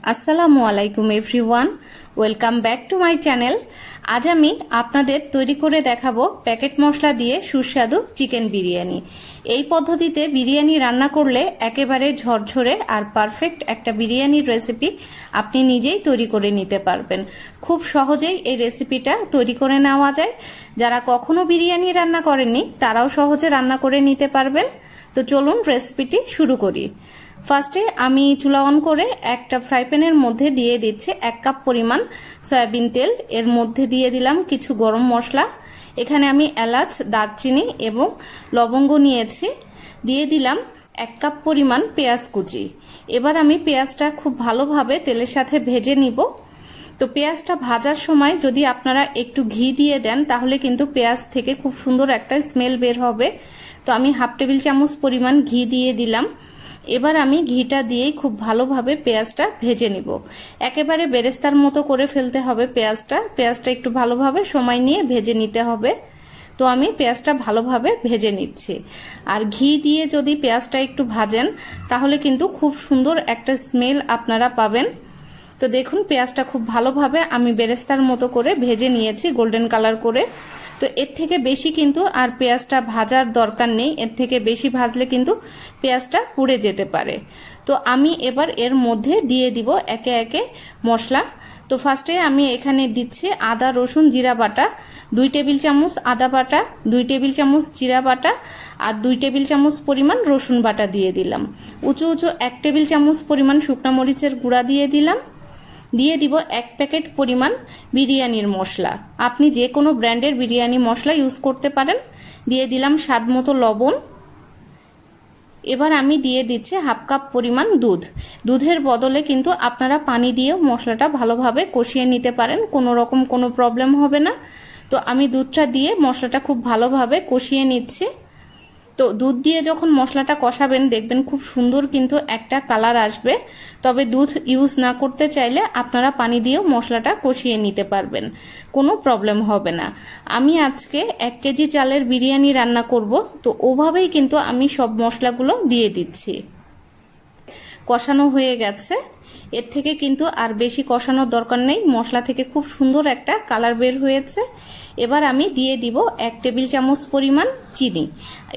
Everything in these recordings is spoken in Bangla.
আসসালামু আলাইকুম everyone, welcome back to my channel. আজ আমি আপনাদের তৈরি করে দেখাবো প্যাকেট মশলা দিয়ে সুস্বাদু চিকেন বিরিয়ানি। এই পদ্ধতিতে বিরিয়ানি রান্না করলে একেবারে ঝরঝরে আর পারফেক্ট একটা বিরিয়ানির রেসিপি আপনি নিজেই তৈরি করে নিতে পারবেন। খুব সহজেই এই রেসিপিটা তৈরি করে নেওয়া যায়। যারা কখনো বিরিয়ানি রান্না করেননি তারাও সহজে রান্না করে নিতে পারবেন। তো চলুন রেসিপিটি শুরু করি। ফার্স্টে আমি চুলা অন করে একটা ফ্রাই প্যানের মধ্যে দিয়ে দিচ্ছি 1 কাপ পরিমাণ সয়াবিন তেল। এর মধ্যে দিয়ে দিলাম কিছু গরম মশলা। এখানে আমি এলাচ, দারচিনি এবং লবঙ্গ নিয়েছি। দিয়ে দিলাম 1 কাপ পরিমাণ পেঁয়াজ কুচি। এবার আমি পেঁয়াজটা খুব ভালোভাবে তেলের সাথে ভেজে নিব। তো পেঁয়াজটা ভাজার সময় যদি আপনারা একটু ঘি দিয়ে দেন তাহলে কিন্তু পেঁয়াজ থেকে খুব সুন্দর একটা স্মেল বের হবে। তো আমি 1/2 টেবিল চামচ পরিমাণ ঘি দিয়ে দিলাম। এবার আমি ঘিটা দিয়েই খুব ভালোভাবে পেঁয়াজটা ভেজে নিব। একেবারে বেরেস্তার মতো করে ফেলতে হবে পেঁয়াজটা একটু ভালোভাবে সময় নিয়ে ভেজে নিতে হবে। তো আমি পেঁয়াজটা ভালোভাবে ভেজে নিচ্ছি। আর ঘি দিয়ে যদি পেঁয়াজটা একটু ভাজেন তাহলে কিন্তু খুব সুন্দর একটা স্মেল আপনারা পাবেন। তো দেখুন পেঁয়াজটা খুব ভালোভাবে আমি বেরেস্তার মতো করে ভেজে নিয়েছি, গোল্ডেন কালার করে। তো এর থেকে বেশি কিন্তু আর পেঁয়াজটা ভাজার দরকার নেই। এর থেকে বেশি ভাজলে কিন্তু পেঁয়াজটা পুড়ে যেতে পারে। তো আমি এবার এর মধ্যে দিয়ে দিব একে একে মশলা। তো ফার্স্টে আমি এখানে দিচ্ছি আদা, রসুন, জিরা বাটা 2 টেবিল চামচ, আদা বাটা 2 টেবিল চামচ, জিরা বাটা আর 2 টেবিল চামচ পরিমাণ রসুন বাটা দিয়ে দিলাম। উঁচু 1 টেবিল চামচ পরিমাণ শুকনো মরিচের গুঁড়া দিয়ে দিলাম। দিয়ে দিব 1 প্যাকেট পরিমাণ বিরিয়ানির মশলা। আপনি যে কোনো ব্র্যান্ডের বিরিয়ানি মশলা ইউজ করতে পারেন। দিয়ে দিলাম স্বাদ মতো লবণ। এবার আমি দিয়ে দিচ্ছি 1/2 কাপ পরিমাণ দুধ। দুধের বদলে কিন্তু আপনারা পানি দিয়েও মশলাটা ভালোভাবে কষিয়ে নিতে পারেন, কোনো রকম কোনো প্রবলেম হবে না। তো আমি দুধটা দিয়ে মশলাটা খুব ভালোভাবে কষিয়ে নিচ্ছি। তো দুধ দিয়ে যখন মশলাটা কষাবেন দেখবেন খুব সুন্দর কিন্তু একটা কালার আসবে। তবে দুধ ইউজ না করতে চাইলে আপনারা পানি দিয়েও মশলাটা কষিয়ে নিতে পারবেন, কোনো প্রবলেম হবে না। আমি আজকে 1 কেজি চালের বিরিয়ানি রান্না করব, তো ওভাবেই কিন্তু আমি সব মশলাগুলো দিয়ে দিচ্ছি। কষানো হয়ে গেছে, এর থেকে কিন্তু আর বেশি কষানোর দরকার নেই। মশলা থেকে খুব সুন্দর একটা কালার বের হয়েছে। এবার আমি দিয়ে দিব 1 টেবিল চামচ পরিমাণ চিনি।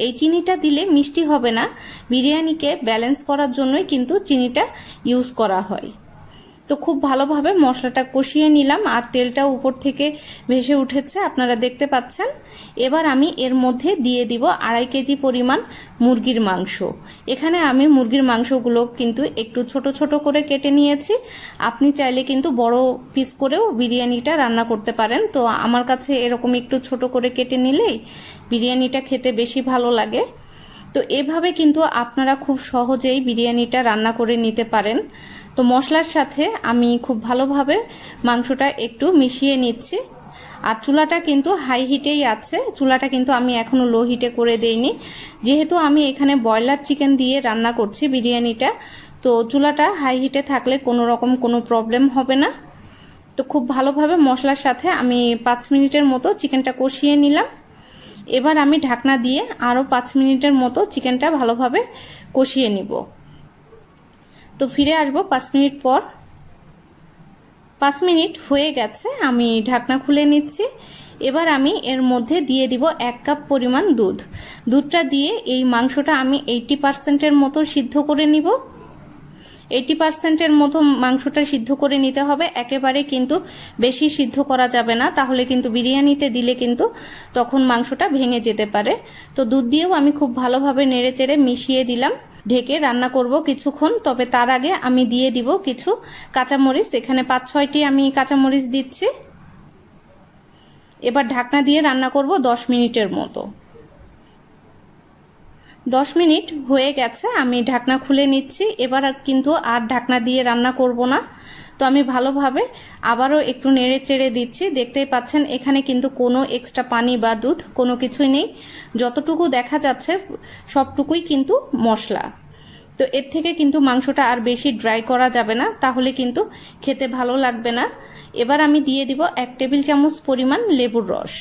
এই চিনিটা দিলে মিষ্টি হবে না, বিরিয়ানিকে ব্যালেন্স করার জন্যই কিন্তু চিনিটা ইউজ করা হয়। তো খুব ভালোভাবে মশলাটা কষিয়ে নিলাম আর তেলটা উপর থেকে ভেসে উঠেছে, আপনারা দেখতে পাচ্ছেন। এবার আমি এর মধ্যে দিয়ে দিব 2.5 কেজি পরিমাণ মুরগির মাংস। এখানে আমি মুরগির মাংসগুলো কিন্তু একটু ছোট ছোট করে কেটে নিয়েছি। আপনি চাইলে কিন্তু বড় পিস করেও বিরিয়ানিটা রান্না করতে পারেন। তো আমার কাছে এরকম একটু ছোট করে কেটে নিলেই বিরিয়ানিটা খেতে বেশি ভালো লাগে। তো এভাবে কিন্তু আপনারা খুব সহজেই বিরিয়ানিটা রান্না করে নিতে পারেন। তো মশলার সাথে আমি খুব ভালোভাবে মাংসটা একটু মিশিয়ে নিচ্ছি। আর চুলাটা কিন্তু হাই হিটেই আছে, চুলাটা কিন্তু আমি এখনো লো হিটে করে দেইনি। যেহেতু আমি এখানে ব্রয়লার চিকেন দিয়ে রান্না করছি বিরিয়ানিটা, তো চুলাটা হাই হিটে থাকলে কোনো রকম কোনো প্রবলেম হবে না। তো খুব ভালোভাবে মশলার সাথে আমি 5 মিনিটের মতো চিকেনটা কষিয়ে নিলাম। এবার আমি ঢাকনা দিয়ে আরো 5 মিনিটের মতো চিকেনটা ভালোভাবে কষিয়ে নিব। তো ফিরে আসবো 5 মিনিট পর। 5 মিনিট হয়ে গেছে, আমি ঢাকনা খুলে নিচ্ছি। এবার আমি এর মধ্যে দিয়ে দিব 1 কাপ পরিমাণ দুধ। দুধটা দিয়ে এই মাংসটা আমি 80% মতো সিদ্ধ করে নিব। 80% মতো মাংসটা সিদ্ধ করে নিতে হবে, একেবারে কিন্তু বেশি সিদ্ধ করা যাবে না, তাহলে কিন্তু বিরিয়ানিতে দিলে কিন্তু তখন মাংসটা ভেঙে যেতে পারে। তো দুধ দিয়েও আমি খুব ভালোভাবে নেড়েচেড়ে মিশিয়ে দিলাম। ঢেকে রান্না করব কিছুক্ষণ। তবে তার আগে আমি দিয়ে দিব কিছু কাঁচামরিচ। এখানে 5-6টি আমি কাঁচামরিচ দিচ্ছি। এবার ঢাকনা দিয়ে রান্না করব 10 মিনিটের মতো। 10 মিনিট হয়ে গেছে, আমি ঢাকনা খুলে নিচ্ছি। এবার কিন্তু আর ঢাকনা দিয়ে রান্না করব না। তো আমি ভালোভাবে আবারও একটু নেড়ে চেড়ে দিচ্ছি। দেখতেই পাচ্ছেন এখানে কিন্তু কোনো এক্সট্রা পানি বা দুধ কোনো কিছুই নেই। যতটুকু দেখা যাচ্ছে সবটুকুই কিন্তু মশলা। তো এর থেকে কিন্তু মাংসটা আর বেশি ড্রাই করা যাবে না, তাহলে কিন্তু খেতে ভালো লাগবে না। এবার আমি দিয়ে দিব 1 টেবিল চামচ পরিমাণ লেবুর রস।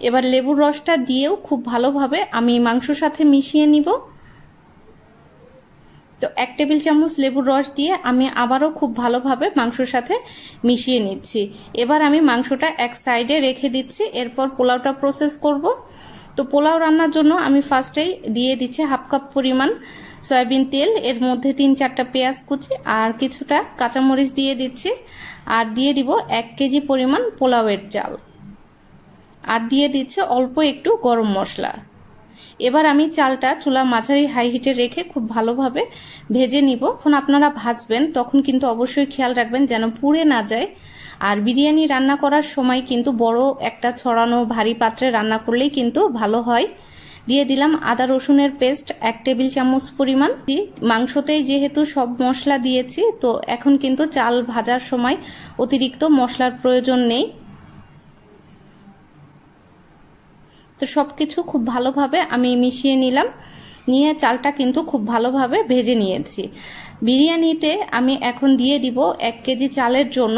এবার লেবুর রসটা দিয়েও খুব ভালোভাবে আমি মাংসর সাথে মিশিয়ে নিব। তো 1 টেবিল চামচ লেবুর রস দিয়ে আমি আবারও খুব ভালোভাবে মাংসর সাথে মিশিয়ে নিচ্ছি। এবার আমি মাংসটা এক সাইডে রেখে দিচ্ছি, এরপর পোলাওটা প্রসেস করব। তো পোলাও রান্নার জন্য আমি ফার্স্টেই দিয়ে দিচ্ছি 1/2 কাপ পরিমাণ সয়াবিন তেল, এর মধ্যে 3-4টা পেঁয়াজ কুচি আর কিছুটা কাঁচামরিচ দিয়ে দিচ্ছি, আর দিয়ে দিব 1 কেজি পরিমাণ পোলাওয়ের চাল, আর দিয়ে দিচ্ছে অল্প একটু গরম মশলা। এবার আমি চালটা চুলা মাঝারি হাই হিটে রেখে খুব ভালোভাবে ভেজে নিব। যখন আপনারা ভাজবেন তখন কিন্তু অবশ্যই খেয়াল রাখবেন যেন পুড়ে না যায়। আর বিরিয়ানি রান্না করার সময় কিন্তু বড় একটা ছড়ানো ভারী পাত্রে রান্না করলেই কিন্তু ভালো হয়। দিয়ে দিলাম আদা রসুনের পেস্ট 1 টেবিল চামচ পরিমাণ। মাংসতেই যেহেতু সব মশলা দিয়েছি, তো এখন কিন্তু চাল ভাজার সময় অতিরিক্ত মশলার প্রয়োজন নেই। তো সবকিছু খুব ভালোভাবে আমি মিশিয়ে নিলাম, নিয়ে চালটা কিন্তু খুব ভালোভাবে ভেজে নিয়েছি। বিরিয়ানিতে আমি এখন দিয়ে দিব 1 কেজি চালের জন্য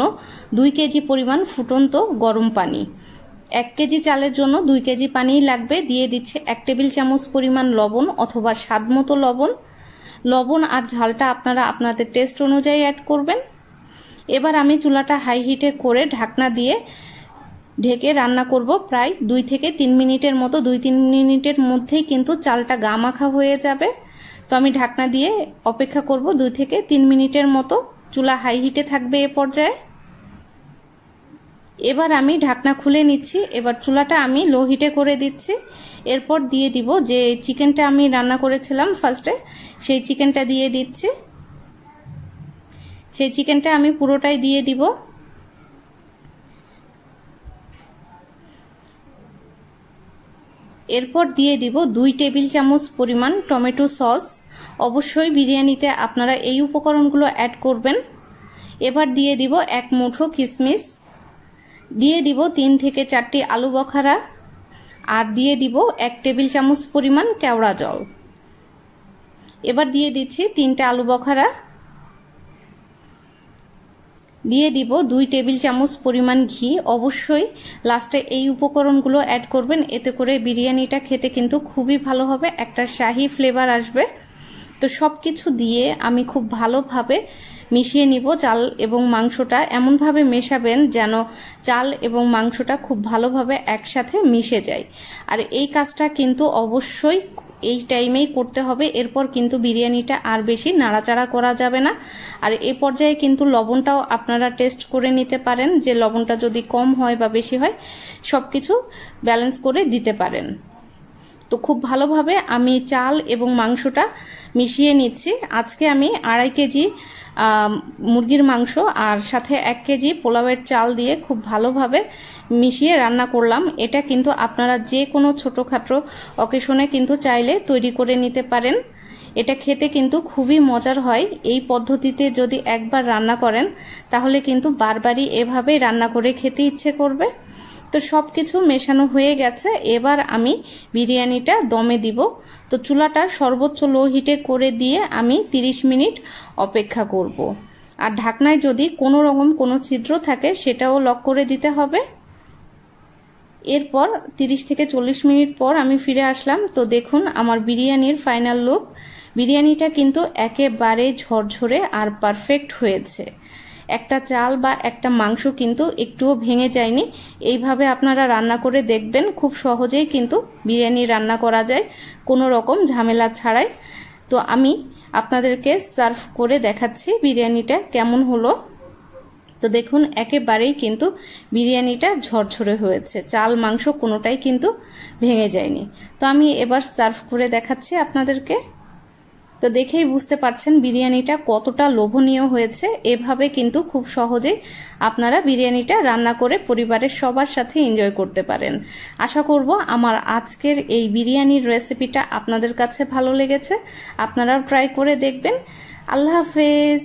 2 কেজি পরিমাণ ফুটন্ত গরম পানি। 1 কেজি চালের জন্য 2 কেজি পানি লাগবে। দিয়ে দিচ্ছে 1 টেবিল চামচ পরিমাণ লবণ অথবা স্বাদ মতো লবণ। লবণ আর ঝালটা আপনারা আপনাদের টেস্ট অনুযায়ী অ্যাড করবেন। এবার আমি চুলাটা হাই হিটে করে ঢাকনা দিয়ে ঢেকে রান্না করব প্রায় 2 থেকে 3 মিনিটের মতো। 2-3 মিনিটের মধ্যেই কিন্তু চালটা গা মাখা হয়ে যাবে। তো আমি ঢাকনা দিয়ে অপেক্ষা করব 2 থেকে 3 মিনিটের মতো। চুলা হাই হিটে থাকবে এ পর্যায়ে। এবার আমি ঢাকনা খুলে নিচ্ছি। এবার চুলাটা আমি লো হিটে করে দিচ্ছি। এরপর দিয়ে দিব যে চিকেনটা আমি রান্না করেছিলাম ফার্স্টে, সেই চিকেনটা দিয়ে দিচ্ছি। সেই চিকেনটা আমি পুরোটাই দিয়ে দিব। এরপর দিয়ে দিব 2 টেবিল চামচ পরিমাণ টমেটো সস। অবশ্যই বিরিয়ানিতে আপনারা এই উপকরণগুলো অ্যাড করবেন। এবার দিয়ে দিব 1 মুঠো কিশমিশ, দিয়ে দিব 3 থেকে 4টি আলু বখারা, আর দিয়ে দিব 1 টেবিল চামচ পরিমাণ কেওড়া জল। এবার দিয়ে দিচ্ছি 3টা আলু বখারা, দিয়ে দিব 2 টেবিল চামচ পরিমাণ ঘি। অবশ্যই লাস্টে এই উপকরণগুলো অ্যাড করবেন, এতে করে বিরিয়ানিটা খেতে কিন্তু খুবই ভালো হবে, একটা শাহি ফ্লেভার আসবে। তো সবকিছু দিয়ে আমি খুব ভালোভাবে মিশিয়ে নিব। চাল এবং মাংসটা এমনভাবে মেশাবেন যেন চাল এবং মাংসটা খুব ভালোভাবে একসাথে মিশে যায়। আর এই কাজটা কিন্তু অবশ্যই এই টাইমেই করতে হবে। এরপর কিন্তু বিরিয়ানিটা আর বেশি নাড়াচাড়া করা যাবে না। আর এই পর্যায়ে কিন্তু লবণটাও আপনারা টেস্ট করে নিতে পারেন, যে লবণটা যদি কম হয় বা বেশি হয়, সবকিছু ব্যালেন্স করে দিতে পারেন। তো খুব ভালোভাবে আমি চাল এবং মাংসটা মিশিয়ে নিচ্ছি। আজকে আমি 2.5 কেজি মুরগির মাংস আর সাথে 1 কেজি পোলাওয়ের চাল দিয়ে খুব ভালোভাবে মিশিয়ে রান্না করলাম। এটা কিন্তু আপনারা যে কোনো ছোটোখাটো অকেশনে কিন্তু চাইলে তৈরি করে নিতে পারেন। এটা খেতে কিন্তু খুবই মজার হয়। এই পদ্ধতিতে যদি একবার রান্না করেন তাহলে কিন্তু বারবারই এভাবেই রান্না করে খেতে ইচ্ছে করবে। তো সবকিছু মেশানো হয়ে গেছে। এবার আমি বিরিয়ানিটা দমে দিব। তো চুলাটা সর্বোচ্চ লো হিটে করে দিয়ে আমি 30 মিনিট অপেক্ষা করব। আর ঢাকনায় যদি কোনো রকম কোনো ছিদ্র থাকে সেটাও লক করে দিতে হবে। এরপর 30 থেকে 40 মিনিট পর আমি ফিরে আসলাম। তো দেখুন আমার বিরিয়ানির ফাইনাল লুক। বিরিয়ানিটা কিন্তু একেবারে ঝরঝরে আর পারফেক্ট হয়েছে। একটা চাল বা একটা মাংস কিন্তু একটুও ভেঙে যায়নি। এইভাবে আপনারা রান্না করে দেখবেন, খুব সহজেই কিন্তু বিরিয়ানি রান্না করা যায় কোনো রকম ঝামেলা ছাড়াই। তো আমি আপনাদেরকে সার্ভ করে দেখাচ্ছি বিরিয়ানিটা কেমন হলো। তো দেখুন একেবারেই কিন্তু বিরিয়ানিটা ঝরঝরে হয়েছে, চাল মাংস কোনোটাই কিন্তু ভেঙে যায়নি। তো আমি এবার সার্ভ করে দেখাচ্ছি আপনাদেরকে। তো দেখেই বুঝতে পারছেন বিরিয়ানিটা কতটা লোভনীয় হয়েছে। এভাবে কিন্তু খুব সহজেই আপনারা বিরিয়ানিটা রান্না করে পরিবারের সবার সাথে এনজয় করতে পারেন। আশা করব আমার আজকের এই বিরিয়ানির রেসিপিটা আপনাদের কাছে ভালো লেগেছে। আপনারাও ট্রাই করে দেখবেন। আল্লাহ হাফেজ।